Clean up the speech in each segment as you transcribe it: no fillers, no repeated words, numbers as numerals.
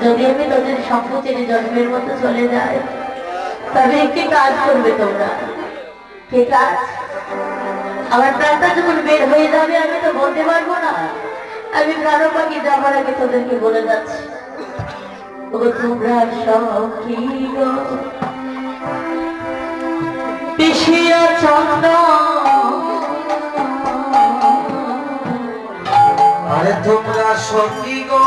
যদি আমি তোদের সংকোচের জন্মের মতো চলে যাই, তবে একটি কাজ করবে তোমরা। কে কাজ? আমার প্রাণটা যখন বের হয়ে যাবে আমি তো বলতে পারবো না। আমি প্রাণ পাখি যাবার আগে তোদেরকে বলে যাচ্ছি, ও তোমরা সখী গো পিছিয়া চন্দন, আরে তোমরা সখী গো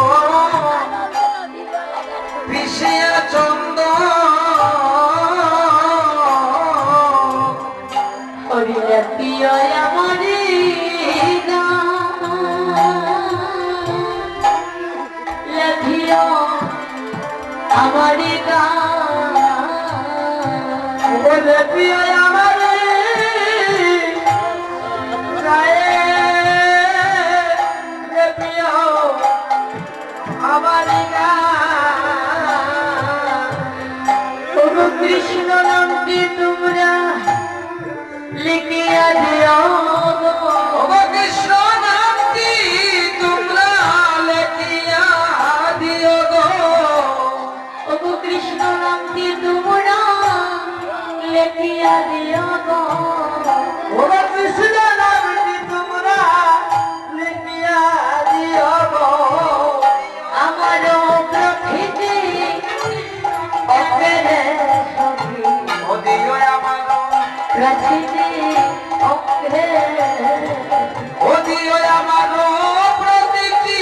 পিছিয়া চন্দন, হরিয়া প্রিয় আমারি লেখিও আমারি ওরে প্রিয় আমারে গায়ে, রে প্রিয় আমারে ওগো কৃষ্ণ নামটি তোমরা লিখিয়া দিও গো। ওগো কৃষ্ণ নামটি তোমরা লেখিয়া দিও গো। ওগো কৃষ্ণ নামটি তোমরা লিখিয়া দিও গো। ওগো কৃষ্ণ নামটি তোমরা লেখিয়া দিও গো। আমারও প্রকৃতি অঙ্গেরে সখী, ও দিও আমার, প্রকৃতি অঙ্গে, ও দিও আমার প্রতিটি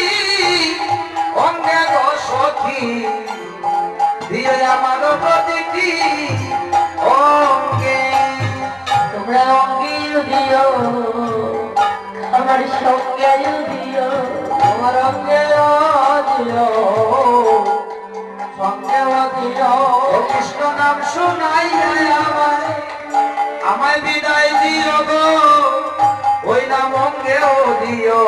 অঙ্গে গো সখী, দিও আমার প্রতিটি অঙ্গে। তোমরা অঙ্গেও দিও আমার সঙ্গেও দিও। আমার অঙ্গে দিও সঙ্গে দিও। ও কৃষ্ণ নাম শোনাই আমায়, আমায় বিদায় দিও গো। ওই নাম অঙ্গেও দিও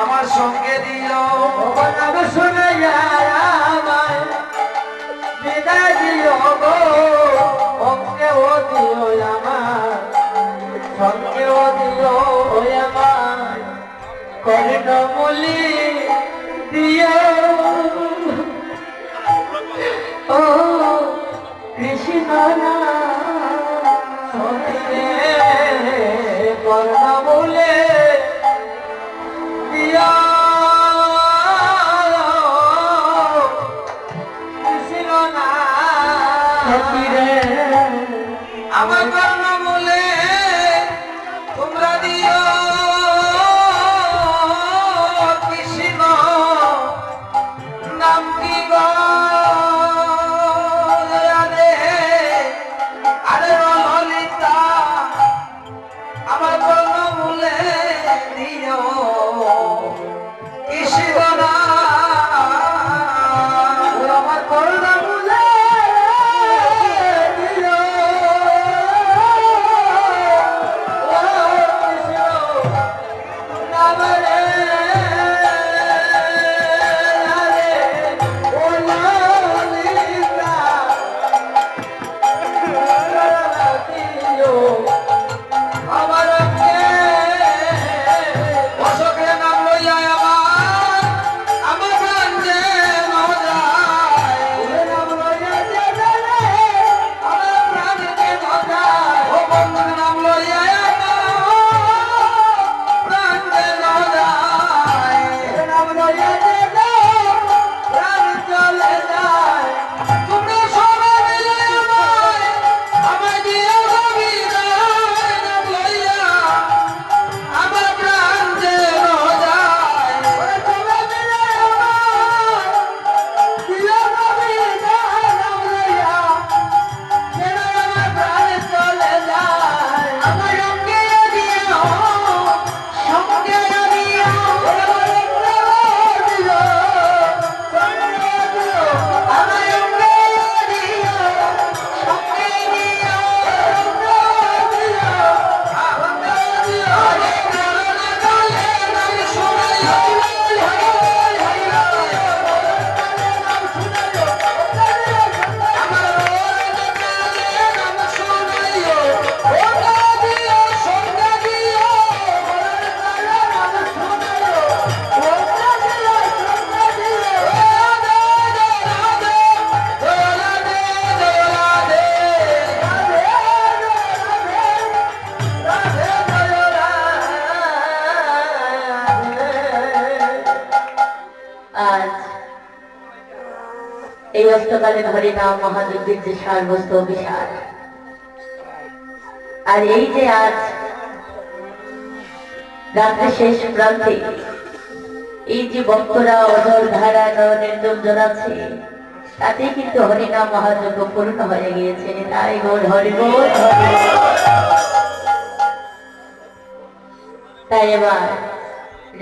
আমার সঙ্গে দিও। ও নাম শোনাই আমায় বিদায় দিও গো। অঙ্গেও দিও আমার সঙ্গেও দিও। ওই আমার কর্ণমূলি দিও ও কৃষ্ণ সতীরে কর্ণমূলে দিও কৃষ্ণ নাম। রে আমার কর্ণমূলে তোমরা দিও কৃষ্ণ নাম কি গো। আরে আরে ললিতা আমার কর্ণমূলে দিও কৃষ্ণ নাম। আমার কর্ণমূলে আজ এই অস্তকালে ধরে নাম মহাযজ্ঞের যে সর্বস্ত বিশাল, আর এই যে আজ রাত্রে শেষ প্রান্তে এই যে ভক্তরা অজর ধারা নির্দম জড়াচ্ছে, তাতে কিন্তু হরিনাম মহাযজ্ঞ পূর্ণ হয়ে গিয়েছে। তাই গোল হরিবোল। তাই এবার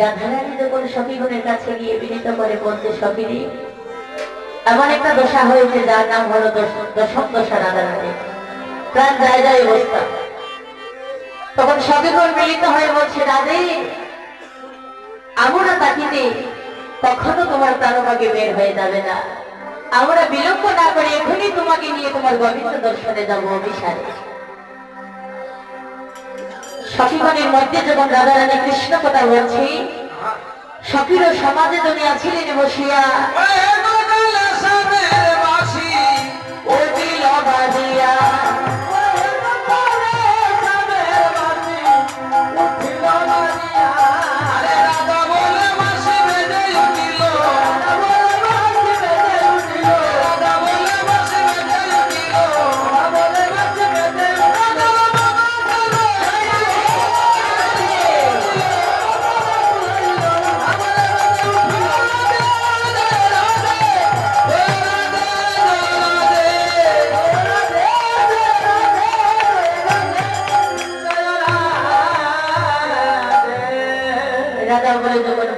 রাধারানী যখন সখীগণের কাছে গিয়ে বিনীত করে বলতে, সখীরে এমন একটা দশা হয়েছে যার নাম হলো দশম দশা রাধারানী, প্রাণ যায় যায় অবস্থা। তখন সখীগণ মিলিত হয়ে বলছে, রাধে আমরা তাকিতে কখনো তোমার প্রাণভাগে বের হয়ে যাবে না, আমরা বিলম্ব না করে এখনই তোমাকে নিয়ে তোমার গোবিন্দ দর্শনে যাবো অভিসারে। সখীগণের মধ্যে যখন রাধারানী কৃষ্ণ কথা বলছি, সখীর সমাজে দুনিয়া ছিলেন বসিয়া ও দিল বাজিয়া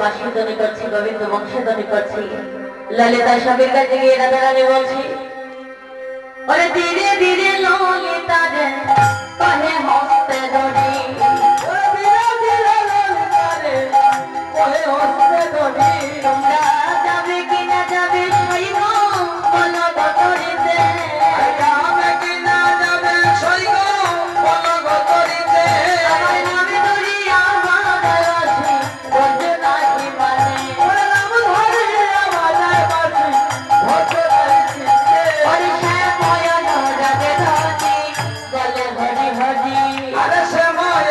বাসিধ্বনি করছি, গোবিন্দ বংশধ্বনি করছি। ললিতা সবের কাছে গিয়ে রাধারানী বলছি, ওরে ধীরে ধীরে ললিতা রে কহে হস্তে ধরি, তোমরা যাবে কিনা যাবে সৈব বলো গতরিতে, যাবে কিনা যাবে সৈব বলো গতরিতে, আমার নামে ধরিয়া আমার আসি বলছে নাকি মানে, ওরে নাম ধরে আমার বাসি বলছে নাকি, ওরে শ্যাময় রাগে ধনি বলে হরি হরি, আরে শ্যাময়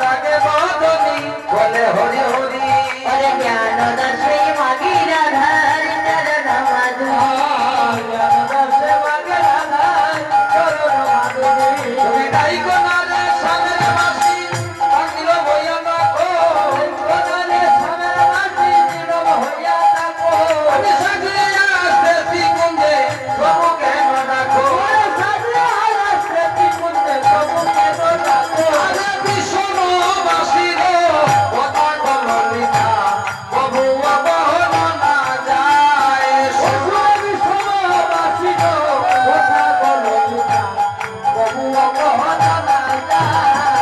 রাগে ধনি বলে হরি হরি, ওরে জ্ঞান দর্শে মাগি রাধার চরণ মাধুরী, জ্ঞান দর্শে মাগি রাধার চরণ মাধুরী, তুমি গাই কোনারে সামনে বাসি পাগল হইয়া থাকো, কোনারে সামনে বাসি নীরব হইয়া থাকো, আমি সাগরে আসতেছি কুঞ্জে তবু কেন ডাকো, সাগরে আসতেছি কুঞ্জে তবু কেন ডাকো, আরে বিষম বাসি গো কথা কললিতা তবু অবহন না যায়, বিষম বাসি গো কথা কললিতা তবু অবহন না যায়,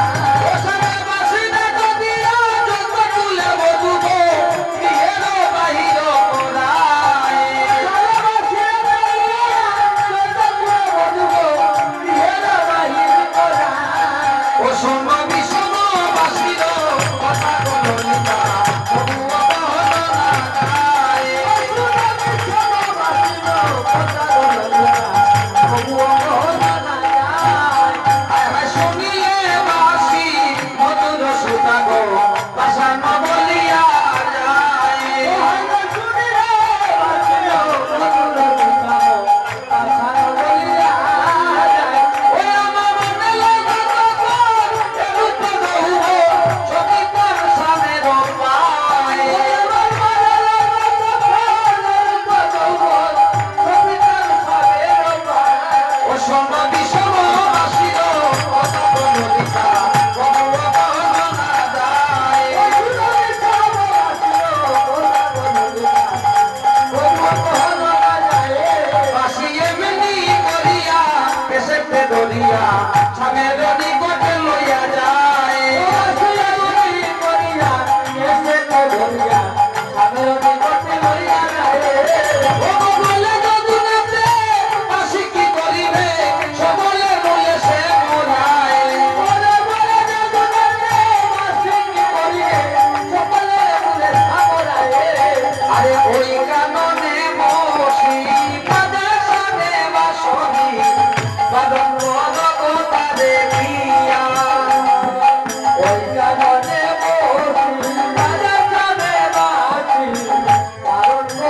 ওসবে বাসি না দিয়া যত তুলে বধুব বিয়ের বাহির করায়, ওসবে বাসি না দিয়া যত তুলে বধুব বিয়ের বাহির করায়, ওসব বিষম বাসি গো কথা কললিতা তবু অবহন না যায়, বিষম বাসি গো কথা কললিতা তবু অবহন না যায়, আয় শুনিলে বাসি মধুর সুতা গো ভাষা ন বলিয়া যায়, শুনিলে বাসি গো মধুর সুতা গো ভাষা ন বলিয়া যায়, ওই আমার মনে লাগা গো এরূপ বহুব সবিতার সামনে রূপায়, ওই আমার মনে লাগা গো এরূপ বহুব সবিতার সামনে রূপায়, ও সম বিষম বাসি গো কথা কললিতা তবু অবহন না যায়, ও বিষম বাসি গো কথা কললিতা তবু অবহন না যায়, বাসি এমনি করিয়া পেশেতে ধরিয়া সামের নিকটে লইয়া যায়, বাসি এমনি করিয়া পেশেতে ধরিয়া সামের নিকটে লইয়া যায়, ও বলে যদুনাথে বাসি কি করিবে সবলে বলে সে মরায়, বলে বলে যদুনাথে বাসি কি করিবে সবলে বলে সামরায়, আরে ওই কাননে বসি পাদে সামনে বাসনি বাদন কথা দেখিয়া, ওই কাননে বসি পাদে সামনে বাসি বাদন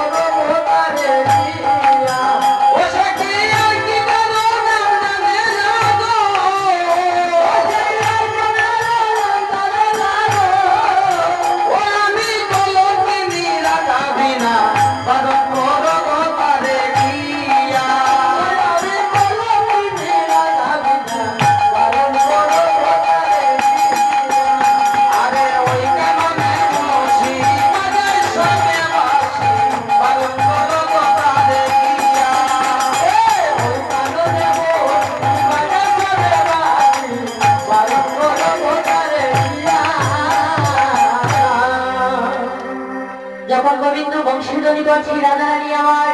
পারছি রাধারানী আমার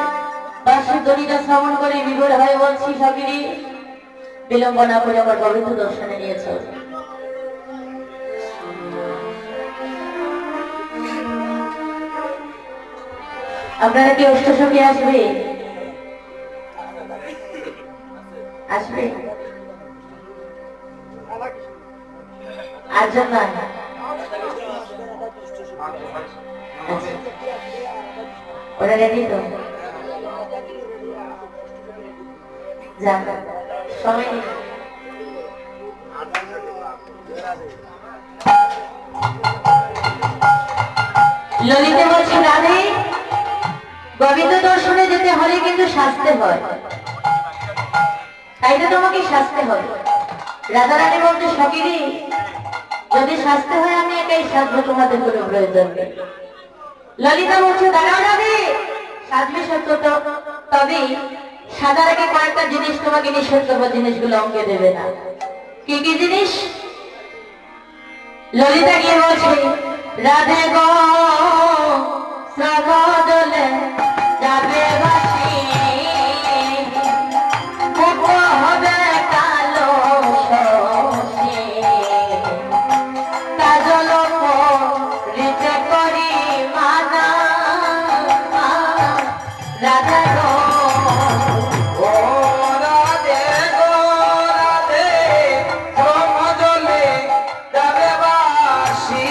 বাসের দড়িটা শ্রবণ করে বিভোর হয়ে বলছি সকিরি বিলম্ব না করে আমার গোবিন্দ দর্শনে নিয়েছ। আপনারা কি অষ্টসখী আসবে? আসবে আটজন না? আচ্ছা, ওরা রেডি তো? যান, সময় নেই। ললিতে বলছি রাধে, গোবিন্দ দর্শনে যেতে হলে কিন্তু সাজতে হয়, তাই তো তোমাকে সাজতে হয়। রাধারানী বলতে সকিরি যদি সাজতে হয় আমি একাই সাজবো, তোমাদের কোনো প্রয়োজন নেই। ললিতা বলছে দাঁড়াও রাধে, সাজবে সত্য তো, তবে সাজার আগে কয়েকটা জিনিস তোমাকে নিষেধ করবো, জিনিসগুলো অঙ্কে দেবে না। কি কি জিনিস? ললিতা গিয়ে বলছে রাধে গো সগদলে যাবে বাসি, মুখ হবে কালো শশী, কাজল পরিতে করি মানা, রাধে গো ও রাধে গো রাধে, সমজলে যাবে বাসি,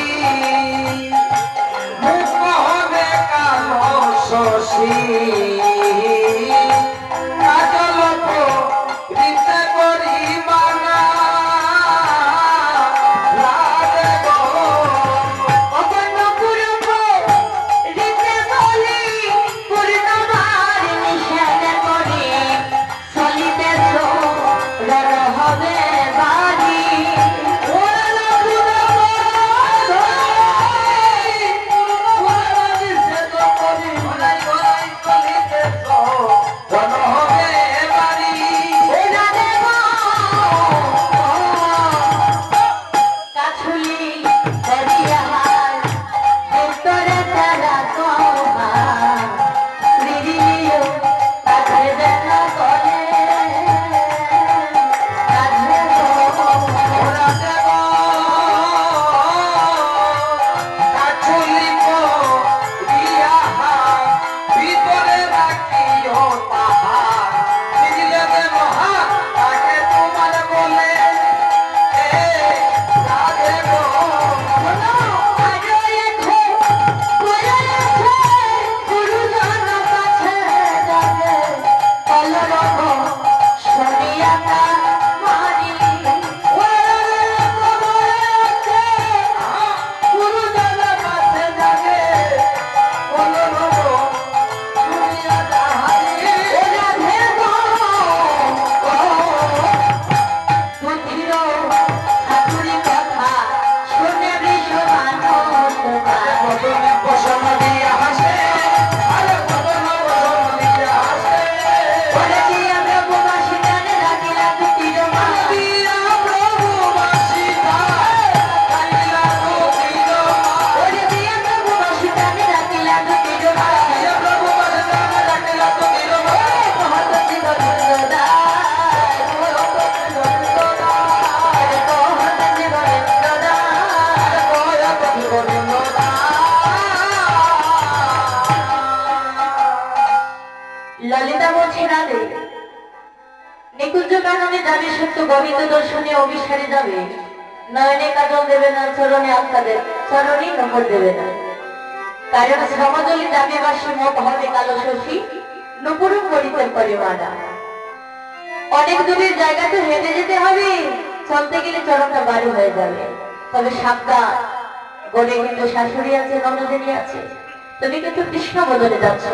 মুখ হবে কালো শশী, কাজল পরিতে করি মানা, রাধে গো অপর্ণ পুরুষ রীতে বলি পূর্ণবার নিষেধ করি, চলিতেছ রণ হবে বাড়ি। ও রাধে গো, কাছুলি করিয়াহার ভিতরে তারা কমা, শ্রীরিও কাছে দেখা করে, রাধে গো ভিতরে রাখিও তাহার, বুঝলে যে মহা তাকে তোমার বলে, রাধে গো ললিতা বলছে রাধে, নিকুঞ্জ কাননে যাবে সত্য, গোবিন্দ দর্শনে অভিসারে যাবে, নয়নে কাজল দেবে না, চরণে আত্মা দেবে, চরণে নকল দেবে না, কারণ সমজলে যাবে বাসি, মুখ হবে কালো শশী, নুপুরু করিতে পরিমাণা। অনেক দূরের জায়গা তো হেঁটে যেতে হবে, চলতে গেলে চরণটা বাড়ি হয়ে যাবে, তবে সাবধান, গড়ে কিন্তু শাশুড়ি আছে, ননদিনী আছে, তুমি কিন্তু কৃষ্ণ বদলে যাচ্ছ,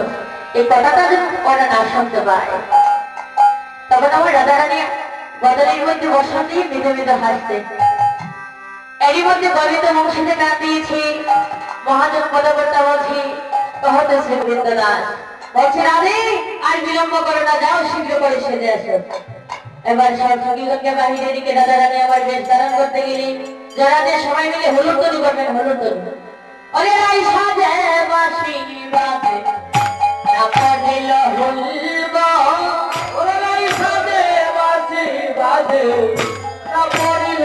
এই কথাটা যেন ওরা না শুনতে পায়। তখন আমার রাধারানী বদলের মধ্যে বসন দিয়ে মৃদু মৃদু হাসতে, এরই মধ্যে গোবিন্দ বংশীতে গান দিয়েছি, মহাজন পদবর্তা বলছি, কহতে শ্রী বৃন্দদাস বলছে রাধে আর বিলম্ব করো না, যাও শীঘ্র করে সেজে আসো। এবার সব সখীগণকে বাহিরে দিকে রাধারানী আমার বেশ ধারণ করতে গেলি, যারাদের সবাই মিলে হলুদতলি করবেন, হলুদতলি। ওরে রাই সাজে বাঁশি বাজে দিল হুলব ওরে লাই সাদে বাসি বাজে না পড়িল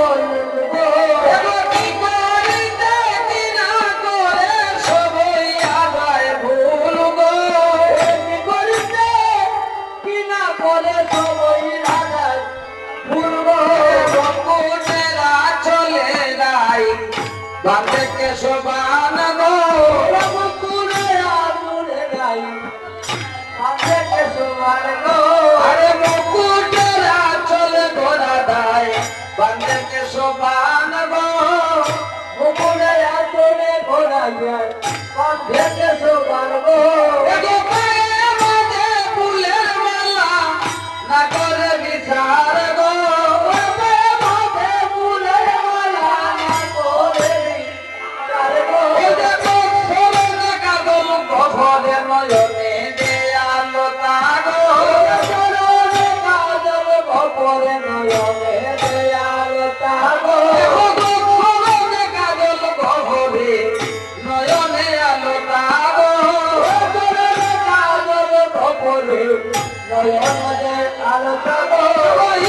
এগো কি করিতে কি না করে সবই আদায় ভুল গো কি করিতে কি না করে সবই রাজার ভুলব বকুটেরা চলে যাই বাঁধে কে শোভান গো মুকুরে আগুনে গাই কাঁধে কে সোমার গো আরে বকুটেরা চলে ঘোরা দেয় বাঁধে কে শোভান গো মুকুরে আগুনে ঘোরা যায় কাঁধে কে সোমার গো এগো পায়ে মাঝে ফুলের মালা না করে বিচার গো মাথে ফুলের মালা না করে বিচার গো। ও যে বৎসরে কাজল গহরে নয়নে দেয়ালো তাগো চরণে কাজল ভবরে নয়নে দেয়াল তাগো। এগো বৎসরে কাজল গহরে নয়নে আলো তাগো চরণে কাজল ভবরে নয়নে আলো তাগো। ওই